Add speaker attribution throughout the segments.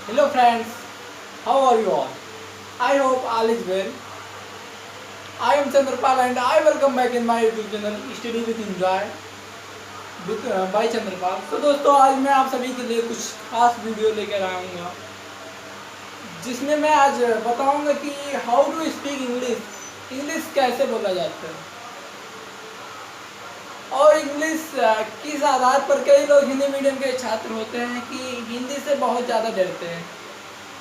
Speaker 1: Hello friends, how are you all? I hope all is well. I am Chandrapal and I welcome back in my YouTube channel Study with Enjoy with by Chandrapal. तो दोस्तों आज मैं आप सभी के लिए कुछ खास वीडियो लेकर आऊँगा जिसमें मैं आज बताऊँगा कि हाउ टू स्पीक इंग्लिश कैसे बोला जाता है और इंग्लिश किस आधार पर कई लोग हिंदी मीडियम के छात्र होते हैं कि हिंदी से बहुत ज़्यादा डरते हैं।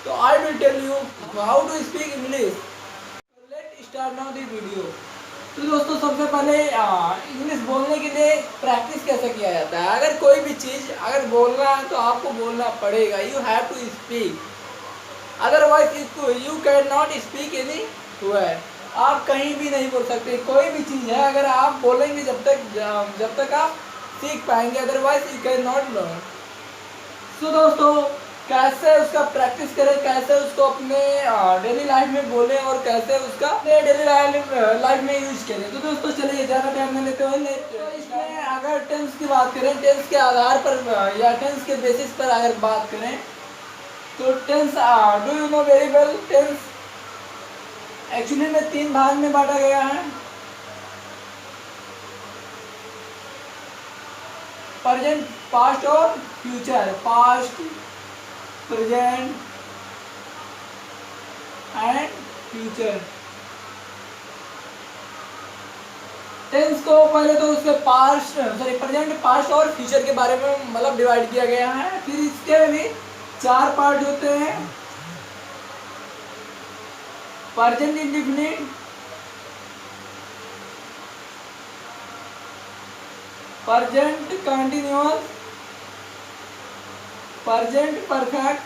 Speaker 1: तो I will tell you how to speak English. Let start now the video. तो दोस्तों सबसे पहले इंग्लिश बोलने के लिए प्रैक्टिस कैसे किया जाता है। अगर कोई भी चीज़ अगर बोलना है तो आपको बोलना पड़ेगा। You have to speak, otherwise you can not speak any word. आप कहीं भी नहीं बोल सकते। कोई भी चीज़ है अगर आप बोलेंगे जब तक आप सीख पाएंगे, otherwise you can not learn. So दोस्तों कैसे उसका प्रैक्टिस करें, कैसे उसको अपने डेली लाइफ में बोलें और कैसे उसका अपने डेली लाइफ में यूज करें। तो दोस्तों चलिए ज़्यादा टाइम नहीं लेते हुए तो इसमें अगर टेंस की बात करें, टेंस के आधार पर या टेंस के बेसिस पर अगर बात करें तो tense do you know very well. Tense actually में 3 भाग में बांटा गया है। प्रेजेंट, पास्ट और future. Past, present and future. Tense को पहले तो उसके प्रेजेंट, पास्ट और फ्यूचर के बारे में मतलब डिवाइड किया गया है। फिर इसके भी 4 पार्ट होते हैं। Present indefinite, present continuous, present perfect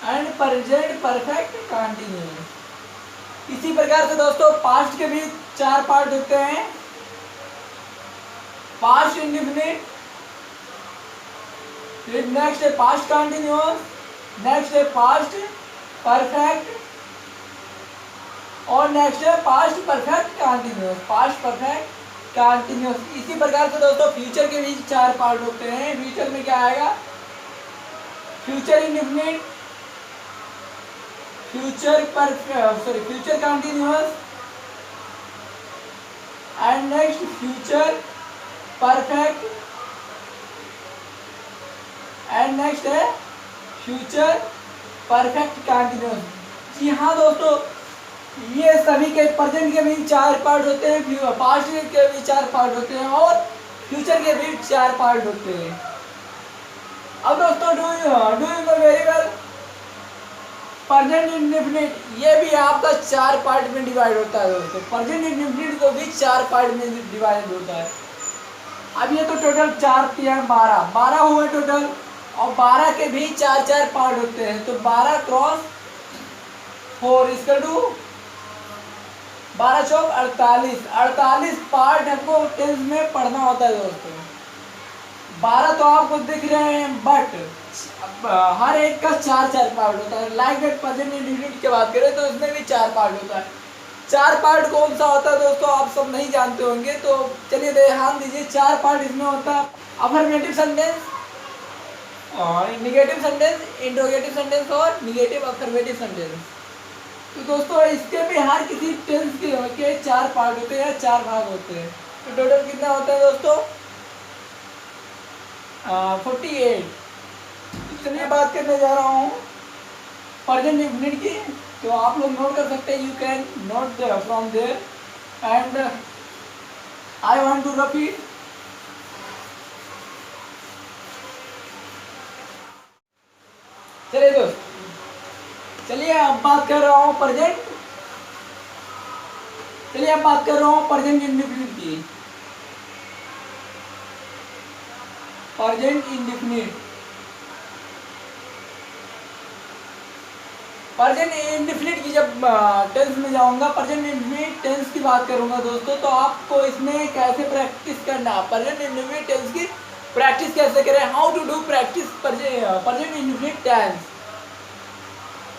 Speaker 1: and present perfect continuous. इसी प्रकार से दोस्तों पास्ट के भी 4 पार्ट होते हैं। पास्ट इंडेफिनिट, फिर नेक्स्ट है पास्ट कंटिन्यूअस, नेक्स्ट है पास्ट परफेक्ट और नेक्स्ट है past perfect continuous. Past perfect continuous. इसी प्रकार से दोस्तों फ्यूचर के भी 4 पार्ट होते हैं। फ्यूचर में क्या आएगा, future indefinite, future continuous and next future perfect and next है फ्यूचर परफेक्ट कंटिन्यूअस। जी हाँ दोस्तों, ये सभी के प्रेजेंट के भी 4 पार्ट होते हैं, पास्ट के भी 4 पार्ट होते हैं और फ्यूचर के भी 4 पार्ट होते हैं। अब दोस्तों do you know very well present indefinite, ये भी आपका 4 पार्ट में डिवाइड होता है दोस्तों। प्रेजेंट इंडेफिनिट को भी 4 पार्ट में डिवाइड होता है। अब ये तो टोटल 4 3 12 हुए टोटल और 12 के भी 4 पार्ट होते हैं। तो 12 क्रॉस 4 इसका 12 चौक 48 पार्ट हमको टेंस में पढ़ना होता है दोस्तों। 12 तो आपको दिख रहे हैं बट हर एक का 4 पार्ट होता है। लाइक दैट प्रेजेंट इंडेफिनिट की बात करें तो इसमें भी 4 पार्ट होता है। 4 पार्ट कौन सा होता है दोस्तों आप सब नहीं जानते होंगे, तो चलिए ध्यान दीजिए। 4 पार्ट इसमें होता है affirmative sentence, negative sentence, interrogative sentence और निगेटिव अफर्मेटिव सेंटेंस। तो दोस्तों इसके भी हर किसी टेंस के 4 पार्ट होते हैं, 4 भाग होते हैं। तो टोटल कितना होता है दोस्तों 48। चलिए बात करने जा रहा हूँ प्रेजेंट इंडेफिनिट की। तो आप लोग नोट कर सकते हैं, you can note from there and I want to repeat. चलिए दोस्त, चलिए अब बात कर रहा हूँ प्रेजेंट इंडेफिनिट की। प्रेजेंट इंडेफिनिट की जब टेंस में जाऊंगा, प्रेजेंट इंडेफिनिट टेंस की बात करूंगा दोस्तों, तो आपको इसमें कैसे प्रैक्टिस करना, प्रेजेंट इंडेफिनिट टेंस की प्रैक्टिस कैसे करें, how to do practice present indefinite tense.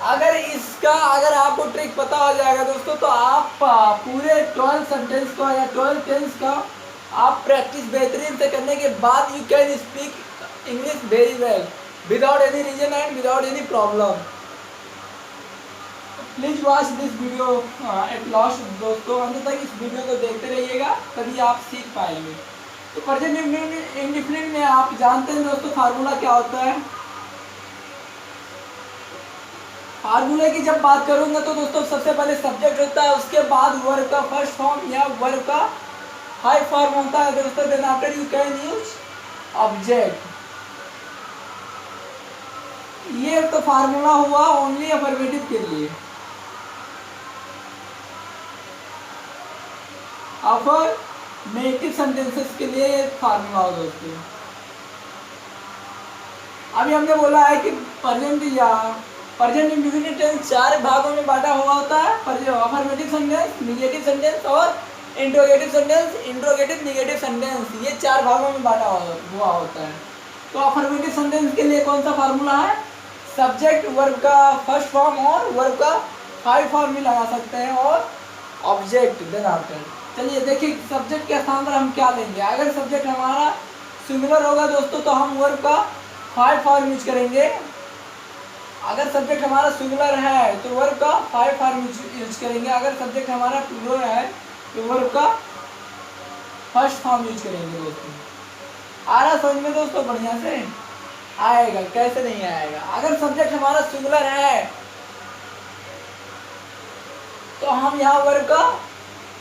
Speaker 1: अगर आपको ट्रिक पता हो जाएगा दोस्तों तो आप पूरे 12 सेंटेंस का या 12 टेंस का आप प्रैक्टिस बेहतरीन से करने के बाद you can speak English very well without any reason and without any problem. Please watch this video at last दोस्तों, अंत तक इस वीडियो को देखते रहिएगा, तभी आप सीख पाएंगे। तो प्रेजेंट इंडेफिनिट में आप जानते हैं दोस्तों फार्मूला क्या होता है। फार्मूले की जब बात करूंगा तो दोस्तों सबसे पहले सब्जेक्ट होता है, उसके बाद वर्ब का फर्स्ट फॉर्म या वर्ब का हाई फॉर्म होता है दोस्तों, then after you can use object. ये तो फार्मूला हुआ ओनली अफर्मेटिव के लिए। अफर्मेटिव सेंटेंसेस के लिए फार्मूला हो दोस्तों। अभी हमने बोला है कि प्रेजेंट या प्रेजेंट इंडेफिनिट टेंस 4 भागों में बांटा हुआ होता है, अफर्मेटिव सेंटेंस, नेगेटिव सेंटेंस और interrogative sentence, interrogative negative sentence, ये 4 भागों में बांटा हुआ होता है। तो अफर्मेटिव सेंटेंस के लिए कौन सा फार्मूला है, सब्जेक्ट वर्ब का फर्स्ट फॉर्म और वर्ब का हाई फॉर्म भी लगा सकते हैं और ऑब्जेक्ट देन आफ्टर। चलिए देखिए सब्जेक्ट के स्थान पर हम क्या लेंगे। अगर सब्जेक्ट हमारा सिंगुलर होगा दोस्तों तो हम वर्ब का हाई फॉर्म यूज करेंगे। अगर सब्जेक्ट हमारा सिंगुलर है तो वर्ब का हाई फॉर्म यूज करेंगे। अगर सब्जेक्ट हमारा प्लूरल है तो वर्ब का फर्स्ट फॉर्म यूज करेंगे दोस्तों। आ रहा समझ में दोस्तों, बढ़िया से आएगा, कैसे नहीं आएगा। अगर सब्जेक्ट हमारा सिंगुलर है तो हम यहाँ वर्ब का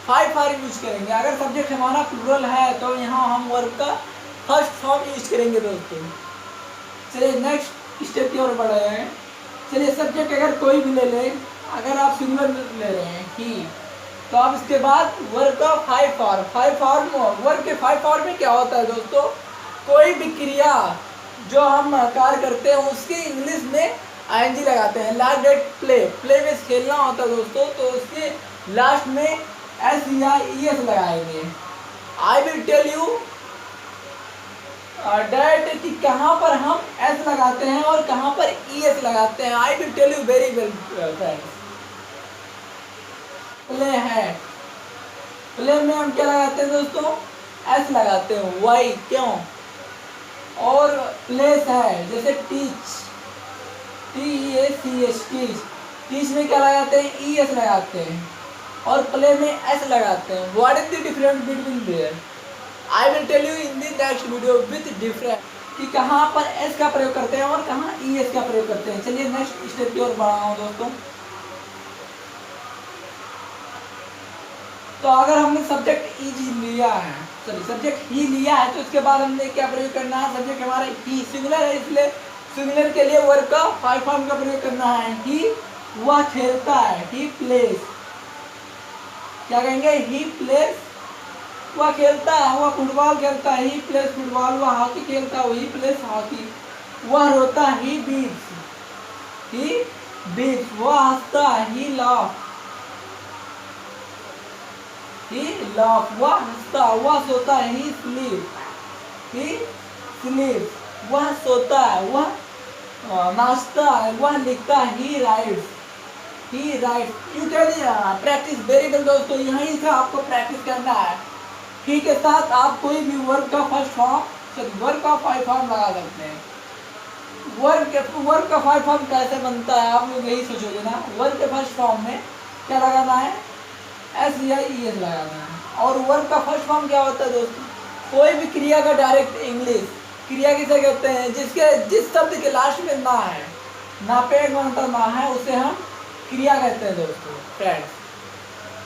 Speaker 1: हाई फॉर्म यूज करेंगे। अगर सब्जेक्ट हमारा प्लूरल है तो यहाँ हम वर्ब का फर्स्ट फॉर्म यूज करेंगे दोस्तों। चलिए नेक्स्ट स्टेप की ओर बढ़ रहे हैं। चलिए सब्जेक्ट अगर कोई भी ले लें, अगर आप सिंगुलर ले रहे हैं ही, तो आप इसके बाद वर्ब का हाई फॉर्म वर्ब के हाई फॉर्म में क्या होता है दोस्तों, कोई भी क्रिया जो हम कार्य करते हैं उसके इंग्लिश में आईएनजी लगाते हैं। लाइक दैट प्ले में खेलना होता है दोस्तों, तो उसके लास्ट में एस या ई एस लगाएंगे। I will tell you that कि कहाँ पर हम एस लगाते हैं और कहाँ पर ई एस लगाते हैं। I will tell you very well friends. Play है, प्ले में हम क्या लगाते हैं दोस्तों, एस लगाते हैं। वाई क्यों, और प्लेस है जैसे टीच, TEACH टीच में क्या लगाते हैं, ई एस लगाते हैं, और प्ले में एस लगाते हैं। What is the difference between there, I will tell you in the next video with difference कि कहाँ पर एस का प्रयोग करते हैं और कहाँ ई एस का प्रयोग करते हैं। चलिए नेक्स्ट स्टेप की ओर बढ़ रहा हूँ दोस्तों। तो अगर हमने सब्जेक्ट लिया है, सॉरी सब्जेक्ट ही लिया है, तो इसके बाद हमने क्या प्रयोग करना है, सब्जेक्ट हमारा ही सिंगुलर है इसलिए सिंगुलर के लिए वर्ब का हाई फॉर्म का प्रयोग करना है। ही वह खेलता है, ही प्लेस, क्या कहेंगे, ही प्लेस वह खेलता है, वह फुटबॉल खेलता है, ही प्लेस फुटबॉल, वह हॉकी खेलता है, ही प्लेस हॉकी, वह रोता है, ही बीट्स, वह हंसता है, ही लाफ, वह हंसता, वह सोता है, ही स्लीप, वह सोता है, वह नाचता है, वह लिखता है, ही rights. You can practice very well दोस्तों, यहीं से आपको प्रैक्टिस करना है। ही के साथ आप कोई भी वर्ब का फर्स्ट फॉर्म वर्ब का हाई फॉर्म लगा सकते हैं। वर्ब का हाई फॉर्म कैसे बनता है आप लोग यही सोचोगे ना। वर्ब के फर्स्ट फॉर्म में क्या लगाना है, एस या ई एस लगाना है। और वर्ब का फर्स्ट फॉर्म क्या होता है दोस्तों, कोई भी क्रिया का डायरेक्ट इंग्लिश, क्रिया किसे कहते हैं, जिस शब्द के लास्ट में ना है, ना पे मतलब ना है, उसे हम क्रिया कहते हैं दोस्तों। फ्रेंड्स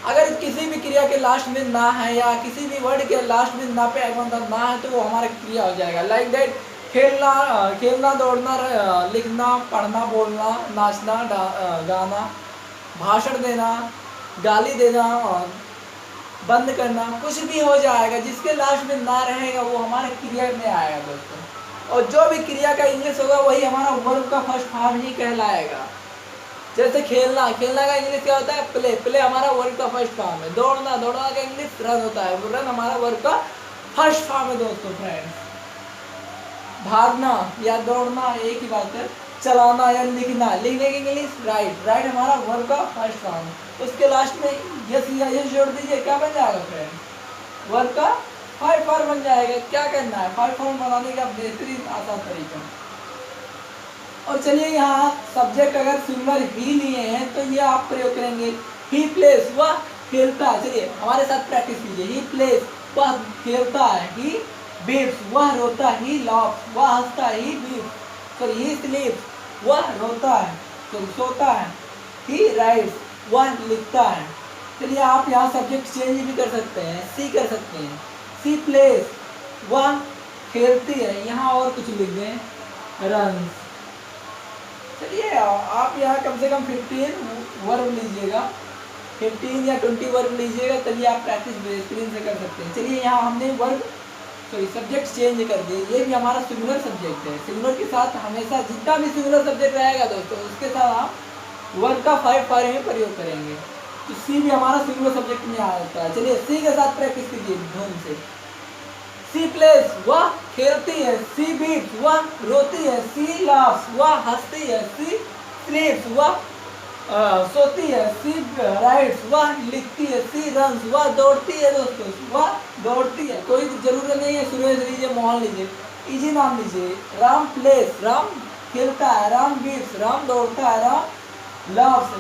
Speaker 1: अगर किसी भी क्रिया के लास्ट में ना है या किसी भी वर्ड के लास्ट में ना पे मतलब ना है तो वो हमारा क्रिया हो जाएगा। लाइक दैट खेलना, दौड़ना, लिखना, पढ़ना, बोलना, नाचना, गाना, भाषण देना, गाली देना, बंद करना, कुछ भी हो जाएगा जिसके लास्ट में ना रहेगा वो हमारे क्रिया में आएगा दोस्तों। और जो भी क्रिया का इंग्लिश होगा वही हमारा वर्ब का फर्स्ट फॉर्म ही कहलाएगा। जैसे खेलना का इंग्लिश क्या होता है, प्ले हमारा वर्ब का फर्स्ट फॉर्म है। दौड़ना का इंग्लिश रन होता है, रन हमारा वर्ब का फर्स्ट फॉर्म है दोस्तों। फ्रेंड्स भागना या दौड़ना एक ही बात है। चलाना या लिखने की इंग्लिश राइट हमारा वर्ब का फर्स्ट फॉर्म है। उसके लास्ट में यस या यस जोड़ दीजिए, क्या बन जाएगा फ्रेंड, वर्ब का फाइव फॉर्म बन जाएगा। क्या करना है, फाइव फॉर्म बनाने का बेहतरीन आसान तरीका। और चलिए यहाँ सब्जेक्ट अगर सिंगुलर ही लिए हैं तो ये आप प्रयोग करेंगे। ही प्लेस, वह खेलता है। चलिए हमारे साथ प्रैक्टिस कीजिए। ही प्लेस, वह खेलता है। ही बीप्स, वह रोता है। ही लॉफ्स, वह हंसता है। ही बीप्स, सॉरी ही स्लीप्स, वह रोता है, सॉरी सोता है। ही राइट्स, वह लिखता है। चलिए आप यहाँ सब्जेक्ट चेंज भी कर सकते हैं, सी कर सकते हैं। सी प्लेस, वह खेलती है। यहाँ और कुछ लिख दें, रन। चलिए आप यहाँ कम से कम 15 वर्ब लीजिएगा, 15 या 20 वर्ब लीजिएगा, तभी आप प्रैक्टिस बेहतरीन से कर सकते हैं। चलिए यहाँ हमने वर्ब सॉरी सब्जेक्ट चेंज कर दिए। ये भी हमारा सिंगुलर सब्जेक्ट है। सिंगुलर के साथ हमेशा जितना भी सिंगुलर सब्जेक्ट रहेगा दोस्तों, उसके साथ आप वर्ब का 5 फॉर्म में प्रयोग करेंगे। तो सी भी हमारा सिंगुलर सब्जेक्ट में आ जाता है। चलिए सी के साथ प्रैक्टिस कीजिए धूम से। सी प्लेस, वह खेलती है। सी बीट्स, वह रोती है। सी लाफ्स, वह हंसती है। सी स्लीप्स, वह सोती है। सी राइड्स, वह लिखती है। सी रन्स, वह दौड़ती है दोस्तों, वह दौड़ती है। कोई जरूरत नहीं है सुरेश लीजिए, मोहन लीजिए, इजी नाम लीजिए। राम प्लेस, राम खेलता है। राम बीट्स, राम दौड़ता है। राम लाफ्स,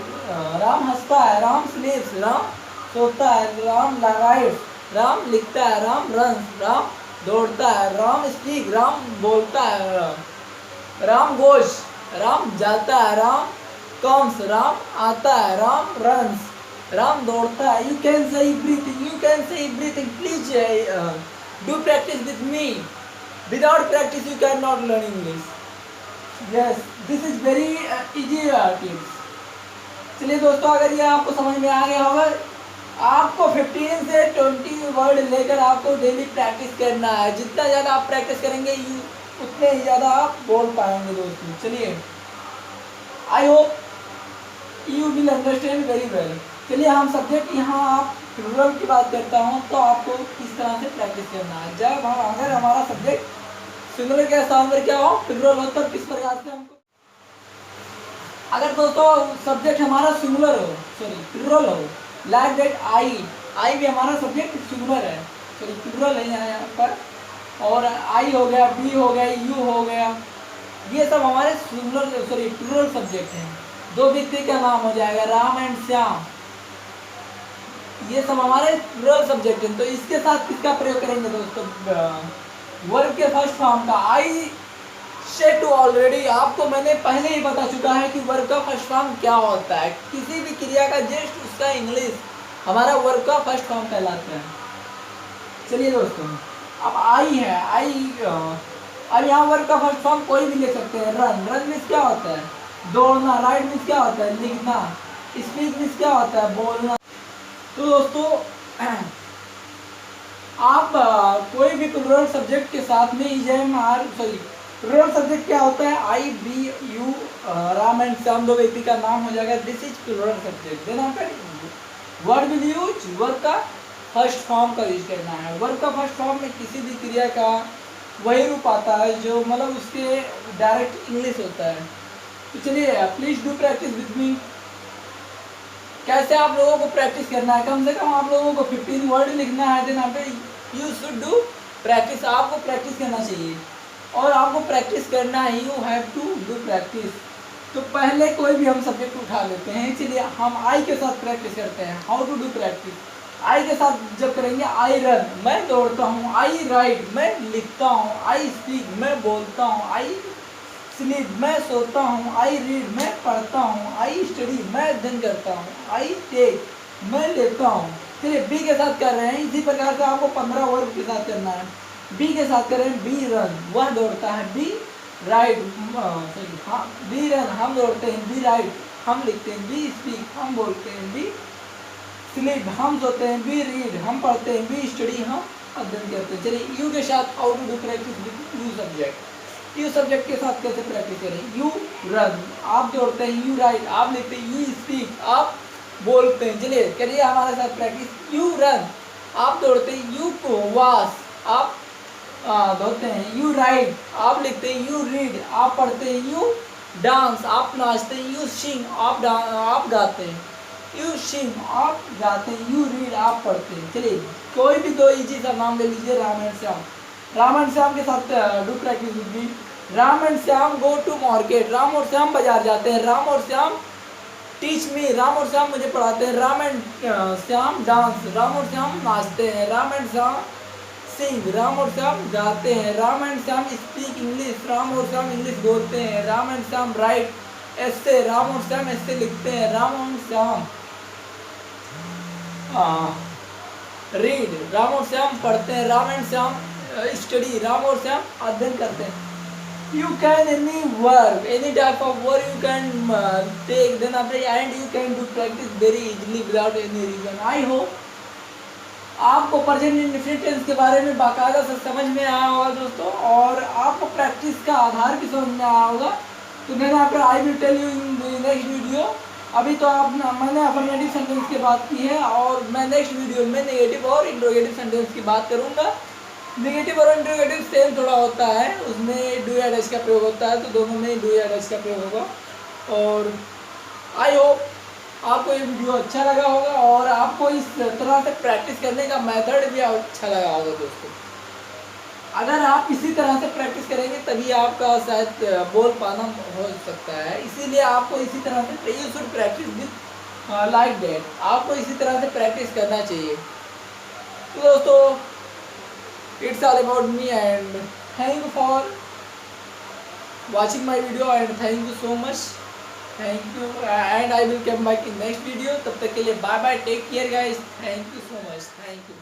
Speaker 1: राम हंसता है। राम स्लीप्स, राम सोता है। राम राइड्स, राम लिखता है। राम रन्स, राम दौड़ता है। राम स्पीक, राम बोलता है। राम गोश, राम जाता है। राम कम्स, राम आता है। राम रन्स, राम दौड़ता है। You can say everything, you can say everything. Please do practice with me. Without practice you can not learn English. Yes, this is very easy tips. चलिए दोस्तों, अगर ये आपको समझ में आ गया होगा, आपको 15 से 20 वर्ड लेकर आपको डेली प्रैक्टिस करना है। जितना ज़्यादा आप प्रैक्टिस करेंगे उतने ही ज़्यादा आप बोल पाएंगे दोस्तों। चलिए, I hope you will understand very well. चलिए हम सब्जेक्ट यहाँ आप प्लूरल की बात करता हूँ तो आपको किस तरह से प्रैक्टिस करना है। जब हम अगर हमारा सब्जेक्ट सिंगुलर के स्थान पर क्या हो, प्लूरल हो, तो किस प्रकार से हमको, अगर दोस्तों सब्जेक्ट हमारा सिंगुलर हो, सॉरी प्लूरल हो, लाइक दैट आई भी हमारा सब्जेक्ट सिंगुलर है, सॉरी प्लूरल है यहाँ पर। और आई हो गया, बी हो गया, यू हो गया, ये सब हमारे सिंगुलर सॉरी प्लूरल सब्जेक्ट हैं। दो व्यक्ति का नाम हो जाएगा, राम एंड श्याम, ये सब हमारे प्लूरल सब्जेक्ट हैं। तो इसके साथ किसका प्रयोग करेंगे दोस्तों, वर्ब के फर्स्ट फॉर्म का। आई सेड टू ऑलरेडी, आपको मैंने पहले ही बता चुका है कि वर्ब का फर्स्ट फॉर्म क्या होता है। किसी भी क्रिया का जस्ट उसका इंग्लिश हमारा वर्ब का फर्स्ट फॉर्म कहलाता है। चलिए दोस्तों, अब आई है, अब यहाँ वर्ब का फर्स्ट फॉर्म कोई भी ले सकते हैं। रन, रन मीन्स क्या होता है, दौड़ना। राइट मीन्स क्या होता है, लिखना। स्पीक मीन्स क्या होता है, बोलना। तो दोस्तों आप कोई भी प्लूरल सब्जेक्ट के साथ में सॉरी प्लूरल सब्जेक्ट क्या होता है, I we you Ram and Shyam, दो व्यक्ति का नाम हो जाएगा, this is plural subject. Then after word will use, verb का फर्स्ट फॉर्म का यूज करना है। वर्ब का फर्स्ट फॉर्म में किसी भी क्रिया का वही रूप आता है जो मतलब उसके डायरेक्ट इंग्लिश होता है। तो चलिए प्लीज डू प्रैक्टिस विद मी। कैसे आप लोगों को प्रैक्टिस करना है, कम से कम आप लोगों को 15 वर्ड लिखना है। Then after you should do practice, आपको प्रैक्टिस करना चाहिए और आपको प्रैक्टिस करना है। You have to do practice. तो पहले कोई भी हम सब्जेक्ट उठा लेते हैं। चलिए हम आई के साथ प्रैक्टिस करते हैं। हाउ टू डू प्रैक्टिस, आई के साथ जब करेंगे, आई रन, मैं दौड़ता हूँ। आई राइट, मैं लिखता हूँ। आई स्पीक, मैं बोलता हूँ। आई स्लीप, मैं सोता हूँ। आई रीड, मैं पढ़ता हूँ। आई स्टडी, मैं अध्ययन करता हूँ। आई टेक, मैं लेता हूँ। चलिए बी के साथ कर रहे हैं। इसी प्रकार से आपको 15 वर्ब के साथ करना है। बी के साथ करें, बी रन, वह दौड़ता है। बी राइट, हाँ बी रन, हम दौड़ते हैं। बी राइट, हम लिखते हैं। बी स्पीक, हम बोलते हैं। बी स्लीप, हम सोते हैं। बी रीड, हम पढ़ते हैं। बी स्टडी, हम अध्ययन करते हैं। चलिए यू के साथ how to do practice with you subject. You subject के साथ कैसे प्रैक्टिस करें, यू रन, आप दौड़ते हैं। यू राइट, आप लिखते हैं। यू स्पीक, आप बोलते हैं। चलिए करिए हमारे साथ प्रैक्टिस। यू रन, आप दौड़ते हैं। यू वॉश, आप धोते हैं। यू राइट, आप लिखते हैं। यू रीड, आप पढ़ते हैं। यू डांस, आप नाचते हैं। यू सिंग, आप गाते हैं। यू सिंग आप गाते हैं, यू रीड आप पढ़ते हैं। चलिए कोई भी दो इजी सा नाम ले लीजिए, राम एंड श्याम। राम एंड श्याम के साथ do practice with me. Ram and Shyam go to market, Ram और श्याम बाजार जाते हैं। राम और श्याम टीच मी, राम और श्याम मुझे पढ़ाते हैं। राम एंड श्याम डांस, राम और श्याम नाचते हैं। राम एंड श्याम सिंग, राम और श्याम गाते हैं। Ram and Shyam speak English, Ram और श्याम इंग्लिश बोलते हैं। राम एंड श्याम राइट ऐसे, राम और श्याम ऐसे लिखते हैं। राम और श्याम रीड, राम और श्याम पढ़ते हैं। राम एंड श्याम स्टडी, राम और श्याम अध्ययन करते हैं। You can any verb, any type of verb you can take, then after and you can do practice very easily without any reason. I hope आपको प्रेजेंट इंडेफिनिट टेंस के बारे में बाकायदा से समझ में आया होगा दोस्तों, और आपको प्रैक्टिस का आधार भी समझ में आया होगा। तो मैंने आपको I will tell you in next video. अभी तो मैंने अफर्मेटिव सेंटेंस की बात की है, और मैं नेक्स्ट वीडियो में नेगेटिव और इंट्रोगेटिव सेंटेंस की बात करूँगा। नेगेटिव और इंट्रोगेटिव सेम थोड़ा होता है, उसमें डू या डैश का प्रयोग होता है, तो दोनों में डू या डैश का प्रयोग होगा। और आई होप आपको ये वीडियो अच्छा लगा होगा, और आपको इस तरह से प्रैक्टिस करने का मेथड भी अच्छा लगा होगा दोस्तों। अगर आप इसी तरह से प्रैक्टिस करेंगे तभी आपका शायद बोल पाना हो सकता है। इसीलिए आपको इसी तरह से you should practice with like that, आपको इसी तरह से प्रैक्टिस करना चाहिए। तो दोस्तों it's all about me, and thank you for watching my video, and thank you so much, thank you, and I will come back in next video. तब तक के लिए bye bye, take care guys, thank you so much, thank you।